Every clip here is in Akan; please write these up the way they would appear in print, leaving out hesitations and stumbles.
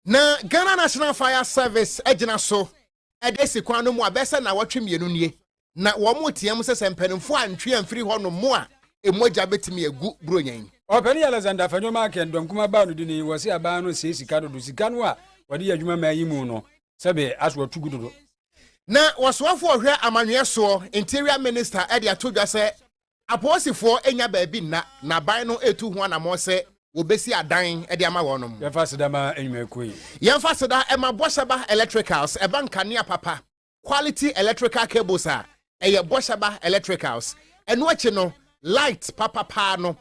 na Ghana National Fire Service agina so edesi kwano mu abesa na watwe mienu nie na wo mo tiam se sempanimfo antwe amfiri ho no mo a emoja betimi egu bronyan Openi Alexander Fanyoma kendom kuma ba no dini wose aba no se sika do sika no a wade adwuma mayi mu no sebe aso tugudodo na waswafo ohwe amanwe so interior minister edi atodwa se aposifo enya baabi na ban no etu ho na mo se wobesi adan edi ama wonom yefa sedama enwekoi yemfa seda ema boshaba electricals eba nkania papa quality electrical cables a eye boshaba electricals eno achi no light papa pa no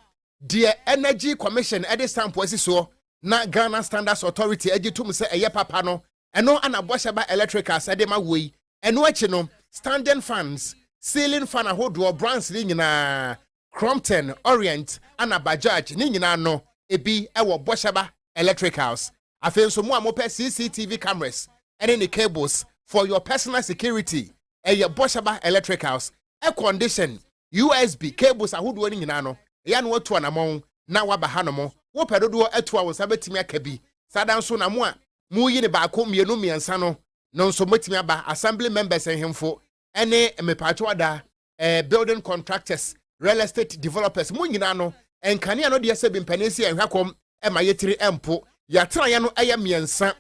the energy commission edi stamp wasi so na Ghana Standards Authority egitum se eye papa no eno ana boshaba electricals edi ma wei eno achi no standing fans ceiling fan ahodo brands ni nyina Crompton Orient ana Bajaj ni nyina no ebi ewo boshaba electricals afenso mu amope CCTV cameras and any cables for your personal security eye boshaba electricals air condition USB cables ahodo ni nyina no ya no watu anamon na waba hanomo wo pedodo atu a wo sabetimi akabi sadan so na mu a mu yi ne ba ko mienu miensa no nso metimi aba assembly members enhemfo ene mepacho ada building contractors real estate developers mu nyina no enkane no de sebi mpanesi enhwakom ema yetiri empo yatra ya no eye miensa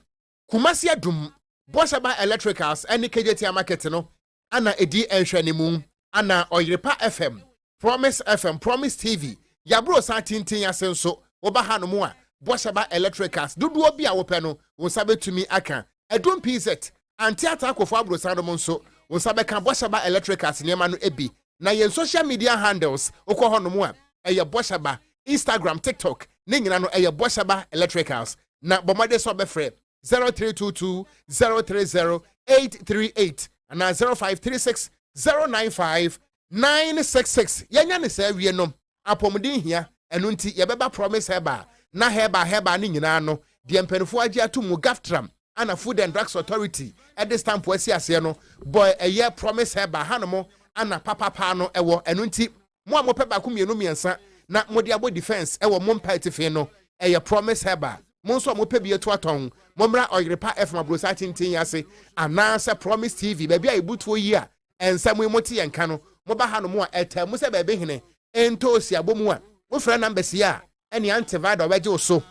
kumasi adum boshaba electricals ene KJT market no ana edi enhwanimu ana Oyerepa FM Promise FM Promise TV yabro sa tintin asenso oba hanomu a boshaba electricals dudu obi a wope no wo sabetumi aka edum PZ anti-attack akofo abro sandom nso wo sabeka boshaba electricals niema no ebi na yen social media handles okọ honomu a eye boshaba Instagram TikTok ni nyina no eye boshaba electricals na bomade so befre 0322 030 838 and 0536 095 966 yenya ne sa wie no apomden hia enu nti yebeba promise heba na heba ni nyina no de mpanifo agi atumu gaftram ana Food and Drugs Authority at this stamp wasi ase no boy a year promise heba hanomo ana papa no ewo enu nti mo amope ba ku mienu miensa na modi abo defense ewo mo mpati fe no eye promise heba mo nso mo pe bi eto aton mo mra Oyerepa FM abrosa tintin yase ana se Promise TV ba bia ebutuo yi a ensa mo emoti yenka no mo ba ha no mo a etamu se ba be hene entosi abomu a wo fra number sia ene antivide obeje oso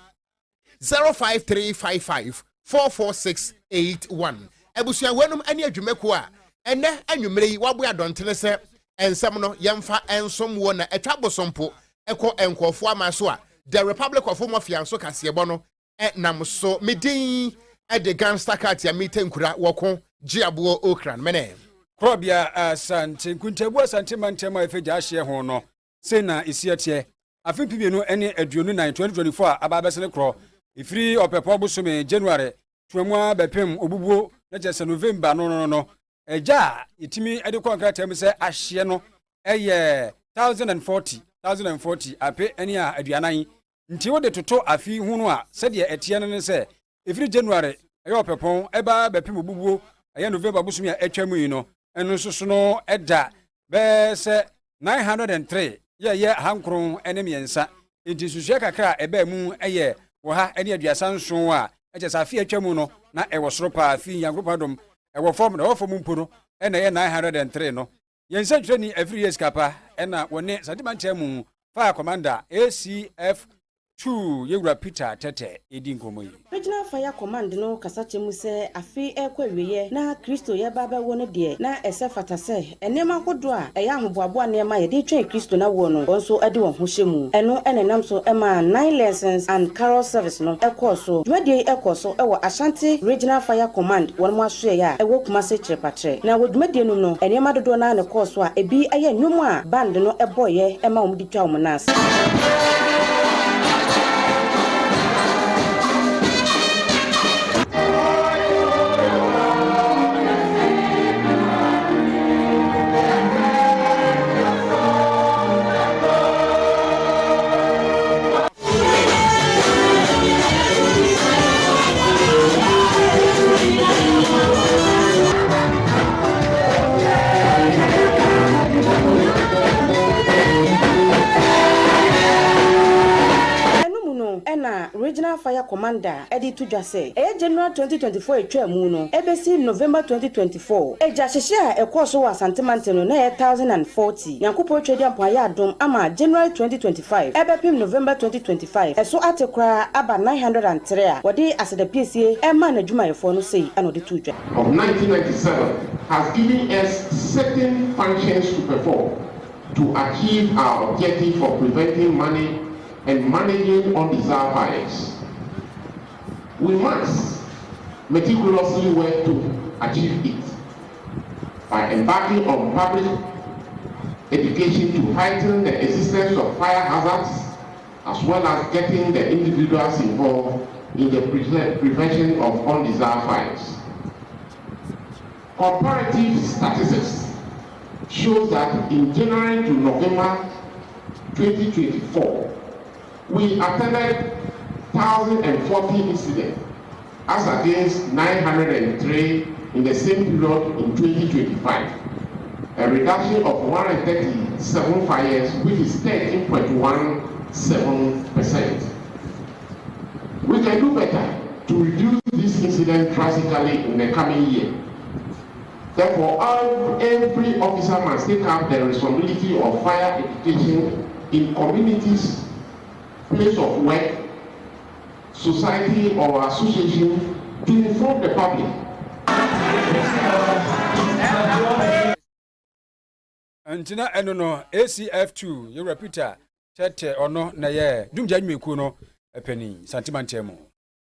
05355 44681 ebusuan wenum ene adwumako a ene anwumre yi wabo adontene se ensem no yemfa ensom wo na etwabosompo eko enkofo amaso a the Republic of Mafia so kasebo no nam so medin de gangster cat ya mitenkura woko giabo okran mene probia asante kuntebu asante mantema efeja ahye ho no se na isiatie afimpi no ene aduonu 9 2024 ababesene kro ifiri opepo bosome January tuamua bepem obubuo na jese November no eja itimi ede konkrata mi se ahye no eye 1040 ape eni a aduanan nti wo de toto afi hunu a se de etie no se ifiri January eye opepon eba bepem obubuo eye November bosome a atwamu yi no enu soso no eda be se 903 ye hankron ene miensa nti susu kakra eba mu eye wo ha ene aduasa nso a eje safi atwamu no na ewo soro pa afi yankopadom ewo form na wo form mpo no ene ye 903 no yense twre ni every years kapa ena woni sadimanche mu fire commander ACF 2 yewura Peter Tete edi nkomo yi Regional Fire Command no kasache mu se afi ekwawiye na Kristo ye baba wo no de na ese fatase enema hodo a eya ahoboabo anema ye de twen Kristo na wo no onso ade won ho hyemu eno enenam so ema 9 lessons and carol service no ekoso dwade ekoso ewo Ashanti Regional Fire Command won mo aso ya ewo Kumase Chirepatre na wodwade no no enema dodo na ne koso a ebi aye nwum a band no eboye ema won di twa won nas commander edi tudwa say January 2024 etwa mu no ebesi November 2024 eja hyehye a ekoso wa santimante no na 1040 Yankopo twedi ampaya adom ama January 2025 ebepim November 2025 eso atekra aba 903 a wodi asede PCA ema na dwumayefo no sei anode tudwa of 1997 has given us certain functions to perform to achieve our objective of preventing money and managing undesired buyers. We must meticulously work to achieve it by embarking on public education to heighten the existence of fire hazards, as well as getting the individuals involved in the prevention of undesired fires. Comparative statistics shows that in January to November 2024, we attended 1,040 incidents as against 903 in the same period in 2025, a reduction of 137 fires, which is 13.17%. We can do better to reduce this incident drastically in the coming year. Therefore, every officer must take up the responsibility of fire education in communities, place of work, society or association to inform the public. Antina enono ACF2 you repeater tete ono na ye dumja nmeku no epeni santimantemo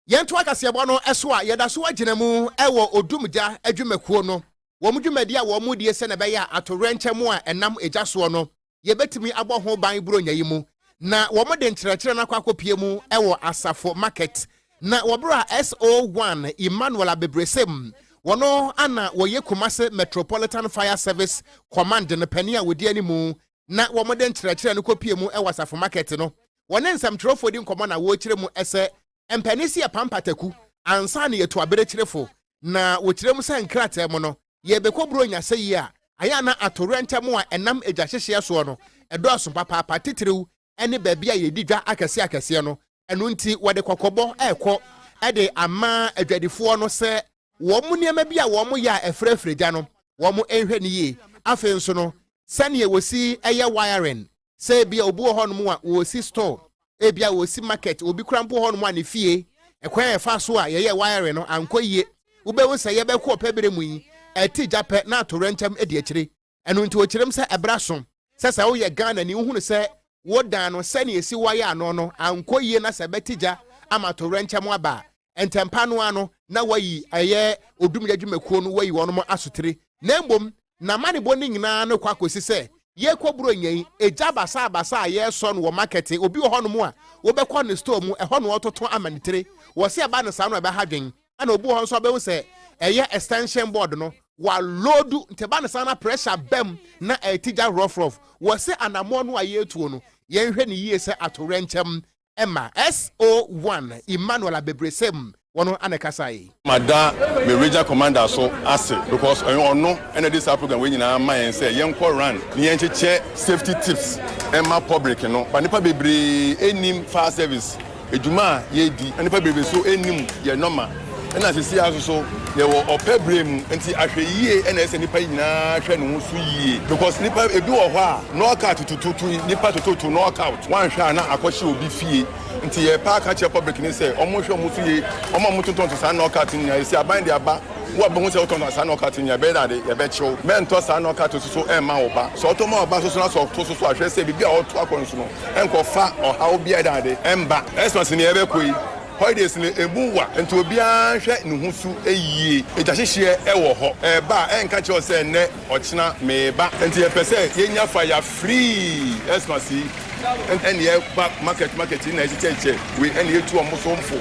yento akasiebo no eso a yeda so agina mu ewo odumja adwumakuo no wo mudwumadi a wo mudie se na be ya atorenchemu a enam ejaso no ye betimi abɔ ho ban buronya yi mu na wo mode nkyerɛkyerɛ na kwakopie mu ewo asafo market na wobra SO1 Emmanuel Abebresem wono ana woye Kumase Metropolitan Fire Service Command no pani a wodi animu na wo mode nkyerɛkyerɛ no kopie mu ewo asafo market no wone nsam trofo di nkomo na wo kyerɛ mu ese empanisi ya pampataku ansa na yeto aberekyerefo na wo kyerɛ mu sɛ nkrate mu no ye bekobro nya sɛ yi a aya na atorentemu a enam eja hyehye so no edo aso papa titiriw ene baabi a yedidwa akase no eno nti wode kokobo ekɔ ede ama adwadifo no sɛ wo mu niema bi a wo mu ya efrefreja no wo mu enhwɛ ne yie afi nso no sane wosi eye wiring sɛ bia obu ho no mu a wosi store ebia wosi market obi krampo ho no mu a ne fie ekwan efa so a ye wiring no anko yie ubewu sɛ ye bɛkɔ pɛbere mu yi eti jape na torentem edi akire eno nti okirem se ebraso sɛ wo ye Ghana ni uhunu sɛ wo dan no sɛ ne esi waye ano no anko yie na sɛ betija ama torentem aba entempa no ano na wayi eye odum yadwumakuo no wayi wono mo asotire na mbom na manebo ni nyina no kwakosi sɛ ye kwoburo nyan eja basa ye so no wo market obi ho no mu a wo bekɔ ne store mu ɛhɔ no ototo amanitire wo se aba no sa no ɛbɛ hadwen ana obu ho nso abewu sɛ eye extension board no wa loadu nteba ne sana pressure bem na etija rough wo se anamo no aye etuo no ye nhwe ne yie sɛ atorenchem Emma SO1 Emmanuel Abebresem wono anekasai mada me regional commander so ase because ono and this program we nyina ma yen say yen ko run ne yen cheche safety tips Emma public no pa nipa bebre enim fire service eduma ye di nipa bebre so enim ye normal and as see aso so ye wo opebrem nti ahwe yie and ese nipa nyina hwe no so yie because nipa ebi wo ho a knockout tututu nipa tututu knockout wan hwe na akɔhye obi fie nti ye pa ka che public ni say omo hwe omo so yie omo mutonton to sa knockout ni ese aban de aba wo be hu say otonton sa knockout ni be da de ye be chew men to sa knockout so e ma oba so to ma oba so na so to so ahwe say bibia o to akɔnso no enko fa o ha obi e da de emba expense ni e be koi holidays ni ebuwa nti obi anhwe ne husu eyie ejahyehye ewo ho ba enka che o se ne ochina meba nti ye pese yenya fire free esmasi and ye market na echeche we and ye tu omosomfo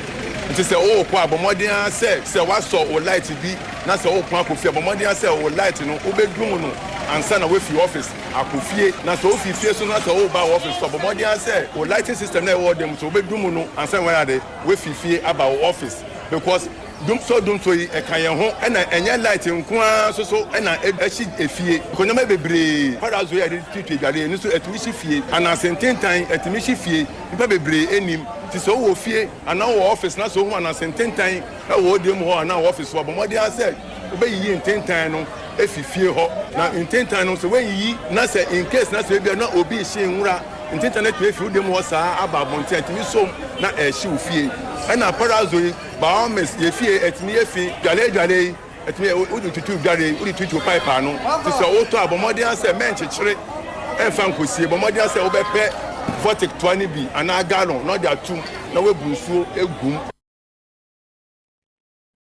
nti se o kwa abomodin se waso o light bi na se o kwa kofi abomodin se o light no obedum no ansa na we fi office akofie na so fi fie so na so o ba office so abomodin se o lighting system na e wo dem so obedum no ansa when ade we fi fie aba office because dum so yi e kan ye ho e na enye light nko so e na echi efie ko nyama bebre para zo ya de titwe gade ni so etumi shi fie ana sententan etumi shi fie nipa bebre enim ti so wo fie ana wo office na so hu na sententan e wo dem ho na office wo bomodi ase obeyi intentan no efifie ho na intentan no so weyi na say in case na say bia na obi hye nwura intentan na tue fi dem ho saa aba bonti antimi so na ehye ofie na parazo ba mes ye fie etimi efi dwale etimi odi tutu dwale odi tutu pipe no ti so wo to abomodi ase menchechire enfa nkosie bomodi ase wo bepe votic 20 bi ana gallon no dia tum na we bunsuo egum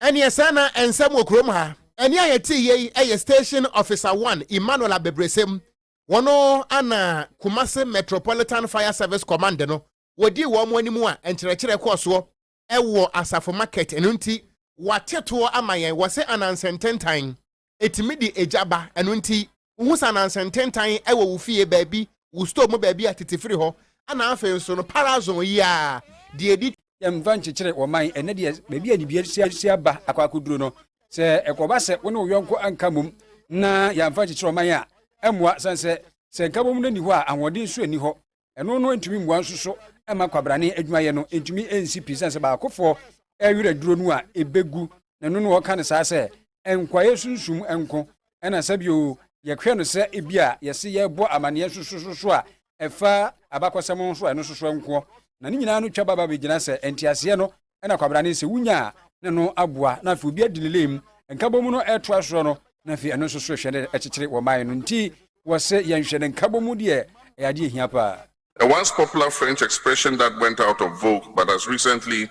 eni esana ensem okrom ha eni ayeti ye eye station officer 1 Emmanuel Abebresem wono ana Kumasi Metropolitan Fire Service Command no wodi wo mo animu a enkyerɛkyerɛ kɔso ɛwɔ Asafo Market enunti wateto amayen wose anansententan etimi di ejaba enunti uhusa anansententan ɛwɔ wufie baabi wo store mo baabi atetifiri ho ana afa nso no parazon yi a de edi yɛmfa nkyekere wɔ man ɛnɛ deɛ baabi a nibia sia aba akwaduro no sɛ ɛkɔba sɛ wo ne wo yɔnko anka mom na yɛmfa nkyekere wɔ man a ɛmmoa sɛ nka mom no ni hɔ a ahoɔden nso ani hɔ ɛno no ntumi mmoa nso so ɛma kwabrane adwumayɛ no ntumi ɛnsi pii sɛ baakofoɔ ɛwerɛ duro no a ɛbɛgu na no no wɔka ne saa sɛ ɛnkwaeɛ sunsum ɛnko ɛna sɛbio yɛhwɛ no sɛ ebi a yɛse yɛbɔ amanneɛ so a ɛfa abakɔsɛm nso ɛno so nko na ne nyinaa no twa baba bɛgyina sɛ ɛntiaseɛ no ɛna kwabrane sɛ wonya ne no aboa na afei obi adi ne lem nkabɔ mu no ɛtoa soro no na afei ɛno nso so hwɛ ne ɛkyekyere wɔ man no nti wɔsɛ yɛnhwɛ ne nkabɔ mu deɛ ɛyɛ hia paa. A once popular French expression that went out of vogue but has recently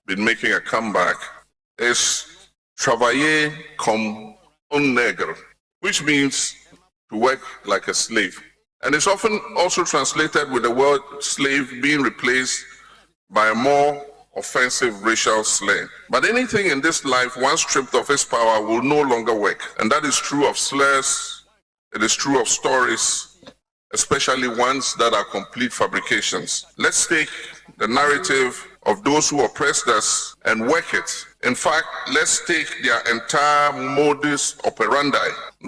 been making a comeback is travailler comme un nègre, which means to work like a slave. And it's often also translated with the word slave being replaced by a more offensive racial slur. But anything in this life, once stripped of its power, will no longer work. And that is true of slurs, it is true of stories, especially ones that are complete fabrications. Let's take the narrative of those who oppressed us and work it. In fact, let's take their entire modus operandi,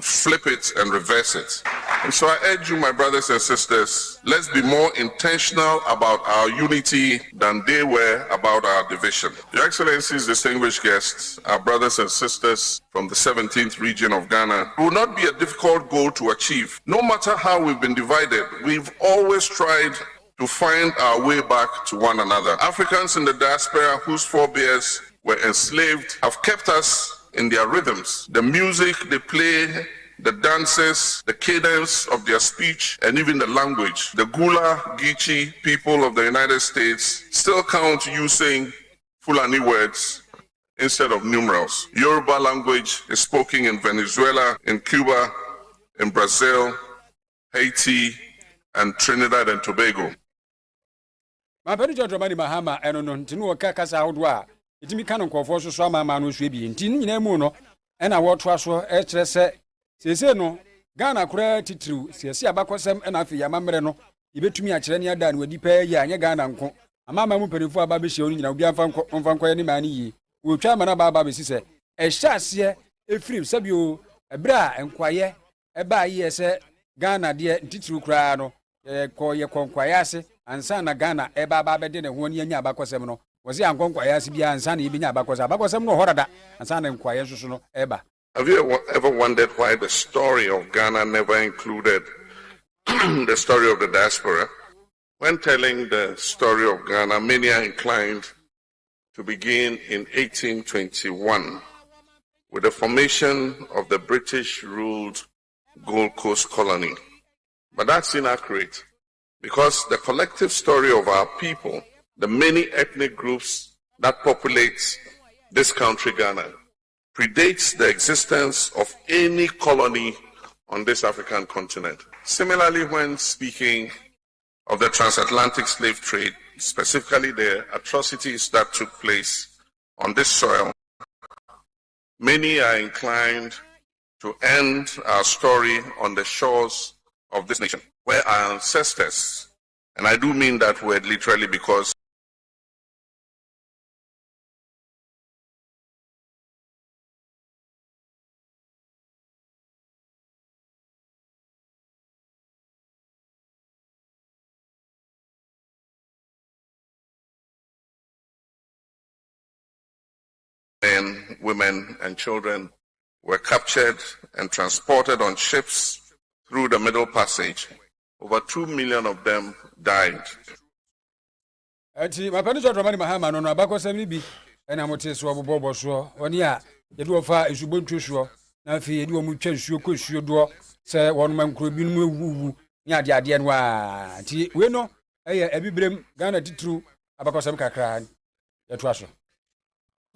flip it and reverse it. And so I urge you, my brothers and sisters, let's be more intentional about our unity than they were about our division. Your Excellencies, distinguished guests, our brothers and sisters from the 17th region of Ghana, it will not be a difficult goal to achieve. No matter how we've been divided, we've always tried to find our way back to one another. Africans in the diaspora whose forebears were enslaved have kept us in their rhythms. The music they play, the dances, the cadence of their speech, and even the language. The Gula Geechee people of the United States still count using Fulani words instead of numerals. Yoruba language is spoken in Venezuela, in Cuba, in Brazil, Haiti, and Trinidad and Tobago. Mapɛni John Dramani Mahama ɛno no ntinu wɔka kasa ahodoɔ a ɛtumi ka no nkɔfoɔ so ama no so bi nti ne nyinaa mu no ɛna wɔtoa so ɛkyerɛ sɛ sese no Ghana koraa titiriw sese abakɔsɛm ɛna afei amammerɛ no yɛbɛtumi akyerɛ ne ada no wadi pɛɛ yɛ anyɛ Ghana nko amama mu mpanimfoɔ aba bɛhyia no nyina obi amfa nkɔyɛ ne maa ne yie wɔtwa ama no baaba bɛsi sɛ ɛhyɛ aseɛ ɛfiri sɛbio ɛberɛ a nkwayɛ ɛbaa yɛ sɛ Ghana deɛ ntitiriw koraa no yɛ kɔnkwaeɛ ase ansa na Ghana eba ba bɛde ne ho ne anya abakɔsɛm no wɔse ankɔnkwaeɛ ase bia ansa na yɛbɛnya abakɔsɛm no horada ansa na nkwaeɛ nso no eba. Have you ever wondered why the story of Ghana never included the story of the diaspora? When telling the story of Ghana, many are inclined to begin in 1821 with the formation of the British-ruled Gold Coast colony. But that's inaccurate because the collective story of our people, the many ethnic groups that populate this country, Ghana, predates the existence of any colony on this African continent. Similarly, when speaking of the transatlantic slave trade, specifically the atrocities that took place on this soil, many are inclined to end our story on the shores of this nation, where our ancestors, and I do mean that word literally because Men, women, and children were captured and transported on ships through the Middle Passage. Over 2 million of them died. Ati mapani so Dramani Mahama no abakọ sami bi ena mote so bobo so oni a ye do fa esubontu so na afi ye do mu twa nsuo ko nsuo do se won mankro bi no ewuwu nya ade no a ti we no eye ebibrem Ghana titru abakọ sami kakra ye to aso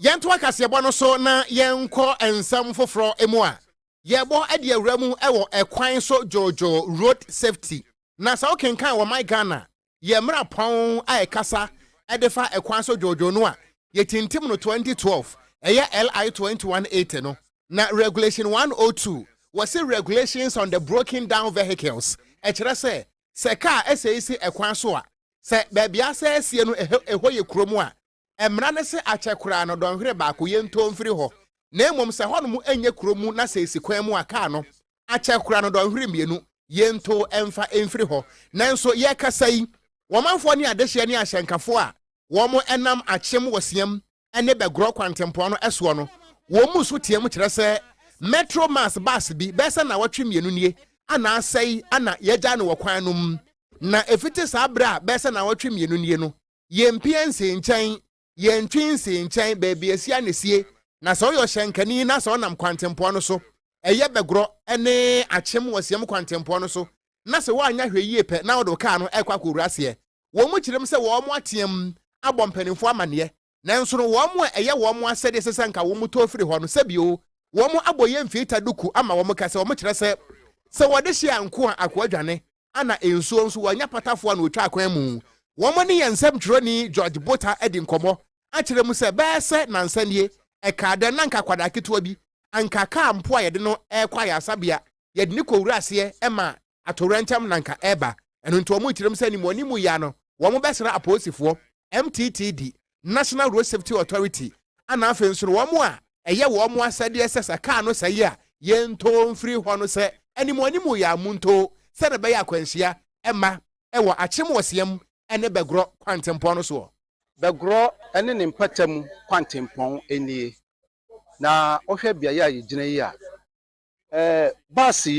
yɛnto akasɛbɔ no so na yɛnkɔ ensam foforo emu a yɛbɔ ade awura mu ɛwɔ ɛkwan so jojo road safety na sa okenkan wɔ my Ghana yɛmra pɔn a ɛkasa ɛde fa ɛkwan so jojo no a yɛtintim no 2012 ɛyɛ LI 2180 no na regulation 102 was regulations on the broken down vehicles ɛkyerɛ sɛ car ɛsɛisi ɛkwan so a sɛ baabia sɛ asie no ɛhɔ yɛ kurom a emra ne se akyekura no donhwere baako yento mfiri ho na emom se hono mu enye kuromu na se esikwan mu aka no akyekura no donhwere mienu yento emfa emfiri ho nanso ye kasa yi womanfo ne adehye ne ahyenkafo a womo enam akyem wosiam ene begro kwantempo no eso no womu so tiem kyerɛ sɛ metro mass bus bi bɛsɛ na watwe mienu nie ana asɛi ana yɛgya no wɔ no mu na efiti saa bra bɛsɛ na watwe mienu nie no yempiense nkyɛn yentwinse nkyɛn baabi asia ne sie na sɛ ɔyɛ hyenkani na sɛ ɔnam kwantempo no so ɛyɛ begro ene akyem wosiam kwantempo no so na sɛ woanya hwɛ yie pɛ na wode kaa no ɛkɔ akɔwuraseɛ wɔn mu kyerɛm sɛ wɔn mo ateam abɔ mpanimfo amanneɛ nanso no wɔn mo ɛyɛ wɔn mo asɛde sɛ nka wɔn mo tofiri hɔ no sɛbio wɔn mo abɔ yɛ mfita duku ama wɔn mo ka sɛ wɔn mo kyerɛ sɛ wɔde hyɛ anko a akɔadwane ana ensuo nso wɔnya patafoɔ na otwa akwan mu wɔn mo ne yɛ nsɛm twerɛni George Bota edi nkɔmɔ akyerɛ mu sɛ bɛɛsɛ nansanie ɛkaada nanka kwada ketewa bi anka ka mpo a yɛde no ɛkɔ ayasabea yɛde ne kɔwuraseɛ ɛma atorantam nanka ɛba ɛno nto wɔn kyerɛm sɛ nimonimu ya no wɔn bɛsra apolisifoɔ MTTD National Road Safety Authority ana afei nso wɔn a ɛyɛ wɔn asɛdeɛ sɛ kaa no sɛ yɛ a yɛnto mfiri hɔ no sɛ animonimu ya munto sɛ de bɛyɛ akwanhyia ɛma ɛwɔ akyem wɔsiam ɛne bɛgorɔ kwantempɔn no so Begro ene ne mpatam kwantempɔn enie na ohwɛ biaye a yegyina yi a basi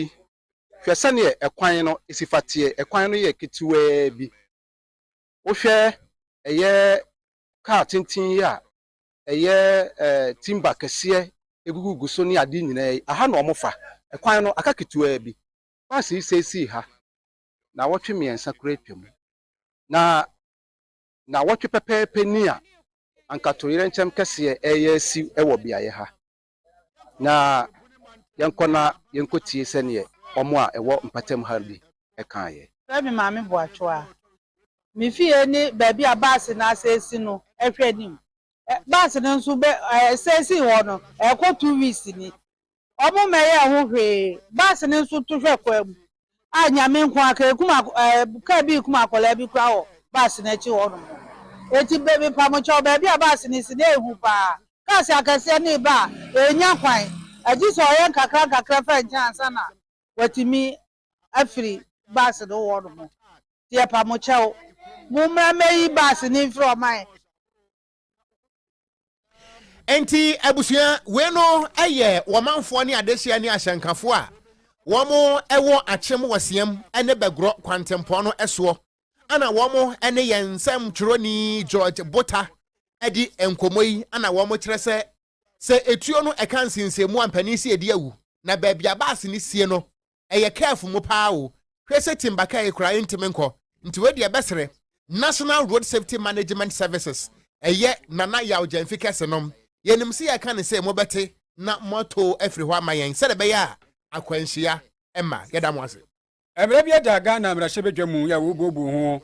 hwɛ ne ekwan no esifatie ekwan no yɛ ketewa bi ohwɛ ɛyɛ car tintin yi a ɛyɛ timber kɛseɛ egugugu so ne ade nyina yi aha na ɔmofa ekwan no aka ketewa bi basi sesi ha na wɔtwe miensa kura twam na wɔtwe pɛpɛɛpɛ ni a ankatoyere nkyɛm kɛseɛ ɛyɛ si ɛwɔ biaye ha na yɛnkɔna yɛnkɔtie sɛneɛ ɔmo a ɛwɔ mpatam ha bi ɛkaayɛ sɛbi maame boatwa me fie ni baabi a baase na asɛsi no ɛhwɛ nim baase no nso bɛ ɛsɛsi hɔ no ɛkɔ 2 weeks ni ɔmo mɛyɛ ho hwee baase no nso to hwɛ kwa mu a nyame nko aka kuma ka bi kuma akɔla bi kura hɔ baase na akyi hɔ no eti baby pamocho baby abasi ni si na ehu pa kasi akase ni ba enya kwan aji so yen kakra fa nyansa na watimi afiri basi do wodo mo tie pamocho mumra meyi basi ni from mine enti abusua we no eye womanfo ne adehia ne ahyenkafo a womo ewo akyem wasiam ene begro kwantempɔ no eso ana womo ene yensem tweroni George Bota edi enkomoyi ana womo kyerɛ sɛ etuo no ɛka nsinsemu ampani si edi awu na baabia baase ne sie no ɛyɛ careful mu paa o hwese timbaka ekura ntimi nti we de besere National Road Safety Management Services ɛyɛ nana yaw jamfi kesenom yenim si yɛka ne sɛ mobɛte na moto afiri hɔ ama yɛn sɛ de bɛyɛ a akwanhyia ɛma yɛda mo ase Emre bia da Ghana mrahye bedwamu ya wo bobu ho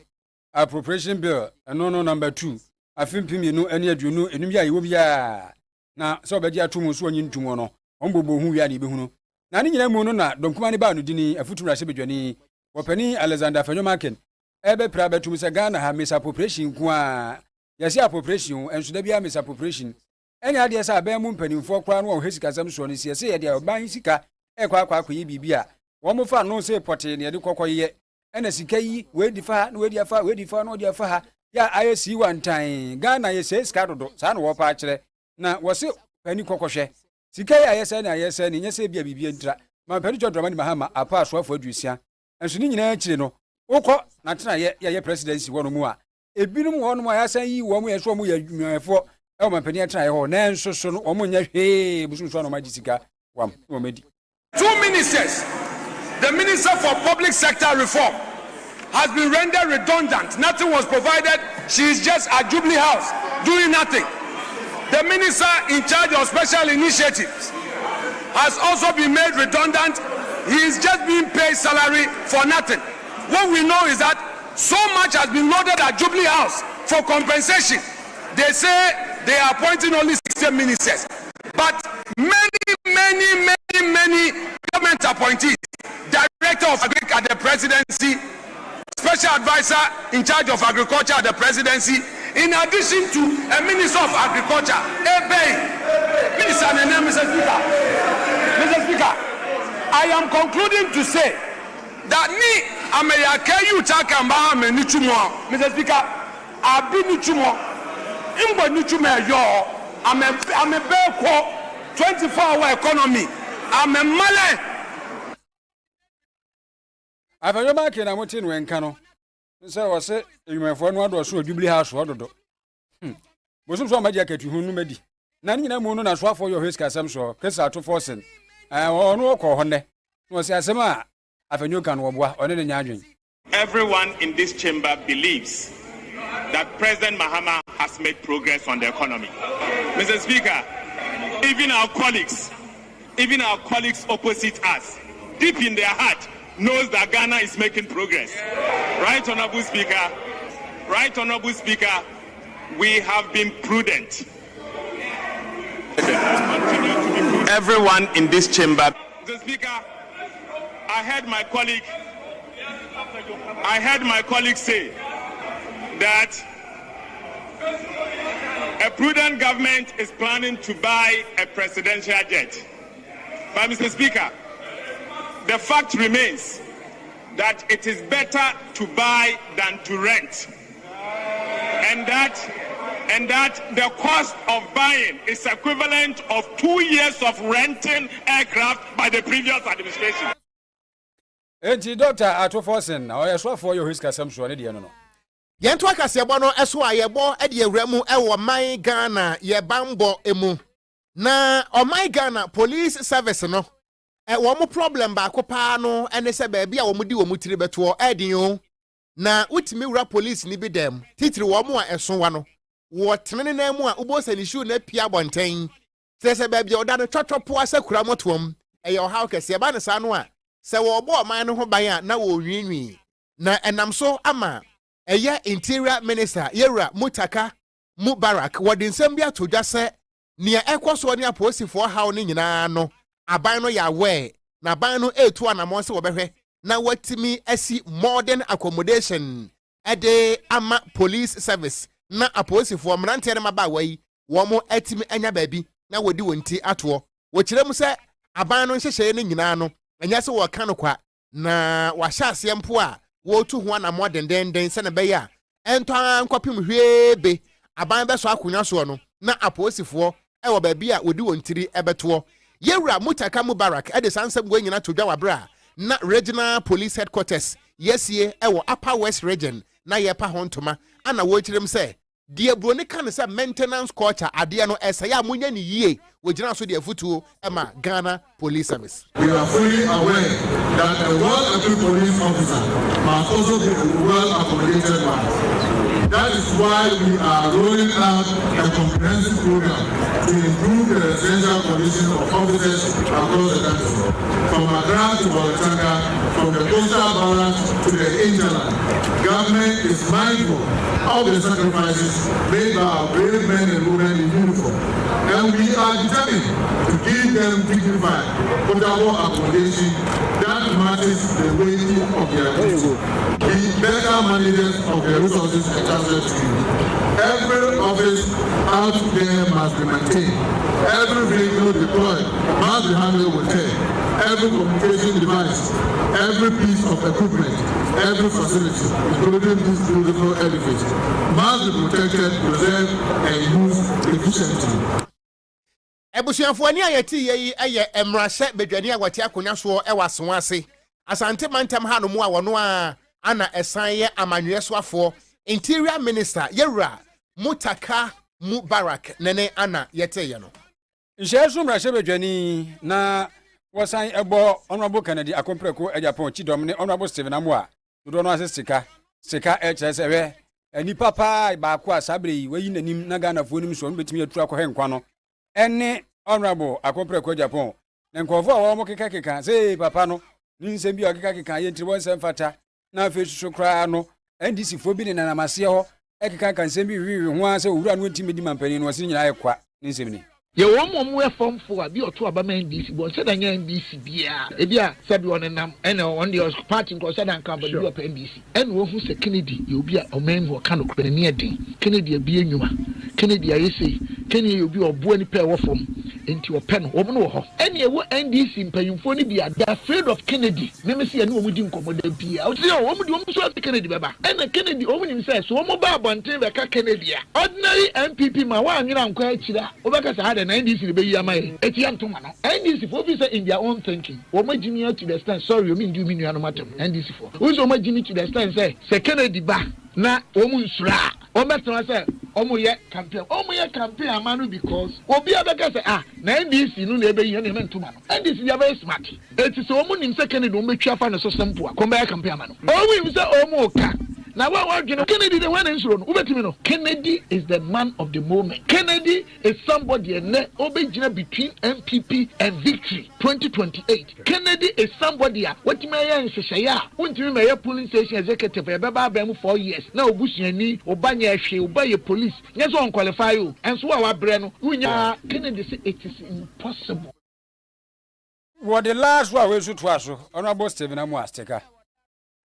appropriation bill eno no number 2 afimpimi no ene aduonu enum ya yewo bia na so obedi atomu so onyi ntumo no ombobo hu wi ade behunu na ne nyina mu no na donkuma ne ba no dini afutu mrahye bedwani wopani Alexander Fanyomaken ebe pra betum se Ghana ha mis appropriation ku a yesi appropriation enso da bia mis appropriation ene ade se aban mu mpanimfo kra no wo hesikasam so ne se ye de oban sika akwa yi bibia wɔn fa no se pɔte ne de kɔkɔyɛ ɛna sika yi we di fa na we di fa no di fa ha ya IC1 tan Ghana ye se sika dodo saa na wɔpa akyerɛ na wɔse pani kokoshe sika ya yesa na yesa ni nyese bia bibia ntra ma pani John Dramani Mahama apa asoafo adusia enso ni nyina akire no wokọ na tena ye presidency wono mu a ebinum wono mu ayasan yi wo mu ye so mu ye nwefo e ma pani tena ye ho na enso so no wo mu nya hwe busu so no magisika wam wo medi 2 ministers. The Minister for Public Sector Reform has been rendered redundant. Nothing was provided. She is just at Jubilee House doing nothing. The Minister in charge of Special Initiatives has also been made redundant. He is just being paid salary for nothing. What we know is that so much has been loaded at Jubilee House for compensation. They say they are appointing only 60 ministers. But many government appointees, Director of Agriculture at the presidency, Special Advisor in charge of Agriculture at the presidency, in addition to a Minister of Agriculture, Mr. Speaker, I am concluding to say that I'm a KU Takamba, Mr. Speaker, I've been I'm a bear 24-hour economy. I'm a male. afanyo ma ke na motin wenka no se wo se yumefo no ado so Jubilee House ododo bosum so maji akatu hunu madi na nyina mu no na so afọ yo hiska asem so kesa to forcing ono ko honne no se asem a afanyo kan wo boa one ne nya adwen. Everyone in this chamber believes that President Mahama has made progress on the economy. Mr. Speaker, even our colleagues opposite us, deep in their heart, knows that Ghana is making progress. Right, Honorable Speaker, we have been prudent. Everyone in this chamber. Mr. Speaker, I heard my colleague say that a prudent government is planning to buy a presidential jet. But Mr. Speaker, the fact remains that it is better to buy than to rent. And that the cost of buying is equivalent of 2 years of renting aircraft by the previous administration. Enti Dr. Ato Forsen, na oya so for your hiska sam so ne de no. Yento akasebo no eso ayebo e de awramu e wo man Ghana ye bambo emu. Na o man Ghana police service no wo mo problem ba ko pa no ene se ba bia wo mo di wo mo tiri beto edin o. Na utimi wura police ni bi dem. Titiri wo mo a eso wa no. Wo tenene na mu a ubo sani shoe na pia bonten. Se ba bia oda no twotwopo asakura motom. E ye o ha kase ba ne sa no a se wo bo man no ho ban a na wo nwinwi. Na enam so ama Eya Interior Minister Yera Mutaka Mubarak wadi nsem bia to dwa se nia ekoso ne aposifo haw ne nyina no aban no ya we na aban no etu anamon se wo behwe na watimi asi modern accommodation ede ama police service na aposifo mrante ne maba wai wo mo atimi anya baabi na wodi wonti ato wo kirem se aban no hyehyeye ne nyina no anya se wo ka no kwa na wa hya asem a wo tu ho na modern den se na be ya ento ankopim hwebe aban be so akonya so no na aposifo e wo ba bi a wodi wontiri ebeto Yewra Mutaka Mubarak e de sansem gwa nyina to dwa wabra na regional police headquarters yesie e wo Upper West region na ye pa hontoma ana wo kirem se de broni kan se maintenance culture ade no esa ya munya ni yie wo gina so de afutuo e ma Ghana Police Service. We are fully aware that a well-equipped police officer must also be a well-accommodated one. That is why we are rolling out a comprehensive program to improve the residential conditions of officers across the country, from Accra to Bolotanga, from the coastal balance to the hinterland. Government is mindful of the sacrifices made by our brave men and women in uniform, and we are determined to give them dignified, portable accommodation that matches the weight of their duty. Be better managers of the resources entrusted to you. Every office out there must be maintained. Every vehicle deployed must be handled with care. Every communication device, every piece of equipment, every facility, including this beautiful edifice, must be protected, preserved, and used efficiently. Ebusuafo ani ayeti yi eye emrahye bedwani agwati akonya so e waso ase. Asante mantem ha no mu a wono a ana esan ye amanwe soafo Interior Minister Yewra Mutaka Mubarak nene ana yete ye no. Nhyɛso mrahye bedwani na wasan ebo honorable Kennedy akompreko Japan chidom ne honorable Stephen Amwa do no ase sika HSW ani papa ba ko asabre yi wayi nanim na Ghana fo nim so betimi atu akɔ nkwa no ene honorable akompreko Japan na nkɔfo a wɔn keka say papa no ni nsɛm bi keka ye ntiri wɔn fata na afi susu kra no NDC fo bi ne nanamase hɔ keka nsɛm bi wiwi ho a sɛ owura no ntimi di mampani no wɔse nyina ayɛkwa ni nsɛm ni ye wo mo efom fo abi oto aba man NDC bo se da nya NDC bia e bia sabi on nam ene on the party ko se da nkan ba bi op NDC ene wo hu se Kennedy ye obi a o man wo kan ko ne eden Kennedy abi enwuma Kennedy ayese Kennedy obi obo ni pe wo fom enti o pe no wo no ho ene ye wo NDC mpanyimfo ni bia they afraid of Kennedy me se ene wo mu di nkomoda bia o se wo mu di wo mu so Kennedy baba ene Kennedy o mu ni se so wo ba bonten be ka Kennedy a ordinary MPP ma wa anwira nkwa akira o be ka sa na NDC be yi amaye etiantoma no NDC for be say in their own thinking o ma jimi to the stand sorry o me ndu mi nuano matem NDC for o so ma jimi to the stand say Kennedy ba na o mu nsura o metra say o mu ye campaign amanu because obi abeka say na NDC no na ebe yi na mentoma no NDC they very smart eti so o mu nim say Kennedy o metwa afa no so simple a komba campaign amanu o wi say o mu ka now what Kennedy the one in Kennedy is the man of the moment. Kennedy is somebody between MPP and victory 2028. Kennedy is somebody what you may say police station executive 4 years. Now Bushani Obanya Obey police. Yes, on qualify you. And so our brain Kennedy say it is impossible. What the last one we should was honorable Stephen Amwasteka.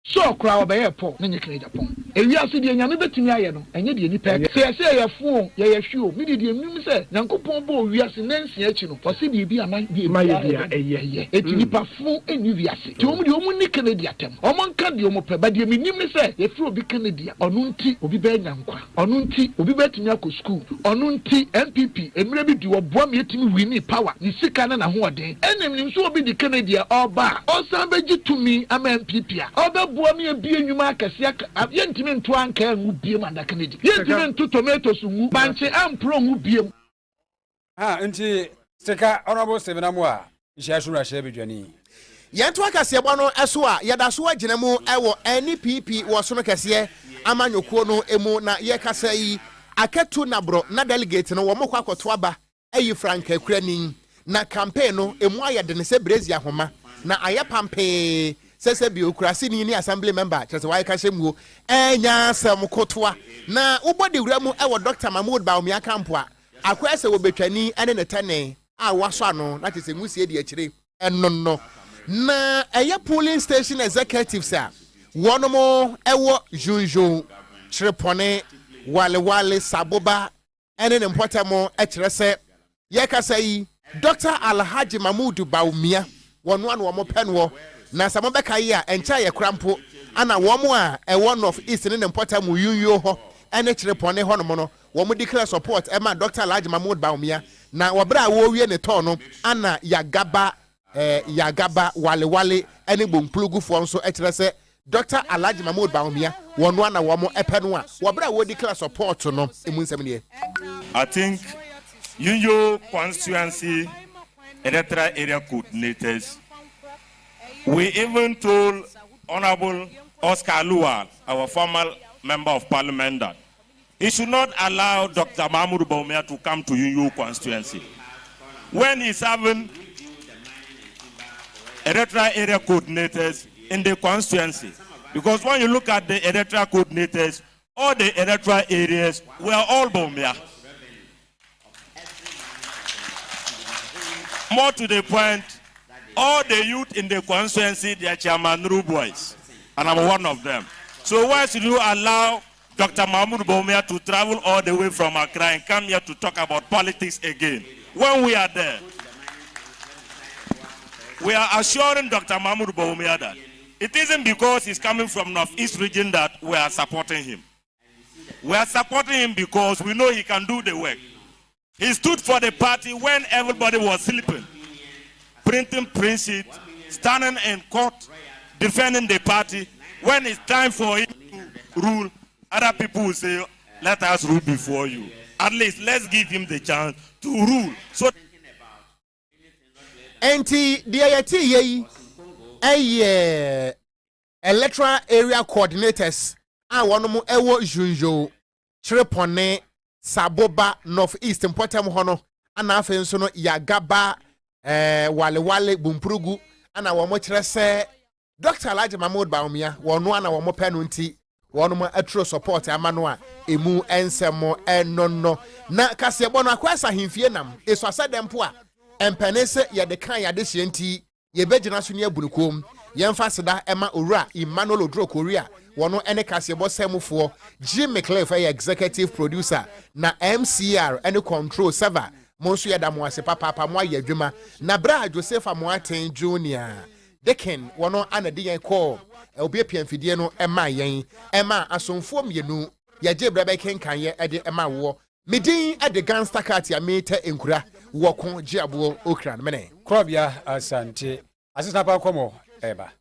So crowd by airport na nyekere Japan ewi ase de nyame betimi aye no enye de ni pe se ya fu ya hwe mi de nim se nyankopon bo wi ase nansia achi no ose de bi ama bi bia eye etini pa fu eni wi ase ti omu ni Kennedy atem omo nka de omo pe ba de mi nim se ye fru obi Kennedy onu nti obi be nyankwa onu nti obi betimi akọ school onu nti MPP emre bi di oboa me etimi wi ni power ni sika na ho oden enem nim so obi di Kennedy oba osan beji tumi ama MPP a oba buami ebie nwuma akase yentimi nto anka ngu biem anda Kennedy yentimi nto tomatoes ngu banche ampro ngu biem nti seka honorable Stephen Amwa ishashura shebedwani Yento akase bɔ no ɛso a yɛda so agina mu ɛwɔ NPP wɔ so no kɛseɛ amanyokuo no emu na yɛkasa yi aketu nabro na delegate no wɔ mokɔ akɔto aba ayi Franka Kurani na campaign no emu ayɛ de ne sɛ Brazil ahoma na ayɛ pampe sese bi okurasi ni assembly member kyerɛ why ka hyɛmuo enya asɛm kotoa na ubodi wura mu ɛwɔ Dr. Mahmoud Baumia campo a akwese wo betwani ene ne tane a waso ano na kyerɛ musie di akyire ɛnonno na ɛyɛ polling station executives a wɔnom ɛwɔ junjun Tripone wale Saboba ene ne mpɔtamo ɛkyerɛ sɛ yɛkasa yi Dr. Alhaji Mahmoud Baumia wɔno ano wɔn pɛnwo na samo beka yi a encha ye krampo ana womo a e north east ne mpota mu yunyo ho ene Tripone ho no no womo declare support e ma Dr. Alhaji Mahmoud Baumia na wobra wo wie ne to no ana yagaba wale ene bomplugu fo nso e kire se Dr. Alhaji Mahmoud Baumia wono ana womo epe no a wobra wo declare support no emu nsem ne I think Yunyo constituency electoral area coordinators. We even told Honorable Oscar Lual, our former member of parliament, that he should not allow Dr. Mahmoud Baumia to come to Yunyo constituency. When he's having electoral area coordinators in the constituency, because when you look at the electoral coordinators, all the electoral areas were all Baumia. More to the point, all the youth in the constituency, they are chairman boys, and I'm one of them. So why should you allow Dr. Mahmoud Baumia to travel all the way from Accra and come here to talk about politics again? When we are there, we are assuring Dr. Mahmoud Baumia that it isn't because he's coming from Northeast region that we are supporting him. We are supporting him because we know he can do the work. He stood for the party when everybody was sleeping, printing print sheet, standing in court, defending the party. When it's time for him to rule, other people will say, let us rule before you. At least let's give him the chance to rule. So, electoral area coordinators one mo ewo junjo Chirepone Saboba North East Importem hono ana afen so no Yagaba wale Bumpurugu ana wo mo kire se Dr. Alhaji Mahmoud Baumia wono ana wo mo penu nti wono mo atro support amano a emu ensemo enono na kase bono akwasa himfie nam eso asadempo a empenese ye de kan ya de hye nti ye begina so ne abunukom yemfa seda ema owura Emmanuel Odro Korea wono ene kasebo semufo Jim McClave executive producer na MCR ene control server monso ya damo ase papa mo ayadwuma na bra Joseph Amoaten Junior Deken wono anade yen call obi piamfidie no ema yen ema asomfo mienu yaje bra be kenkan ye ede ema wo medin ede gangster cat ya meta enkura wo kon giabo okran mene Krobia asante asisapa komo eba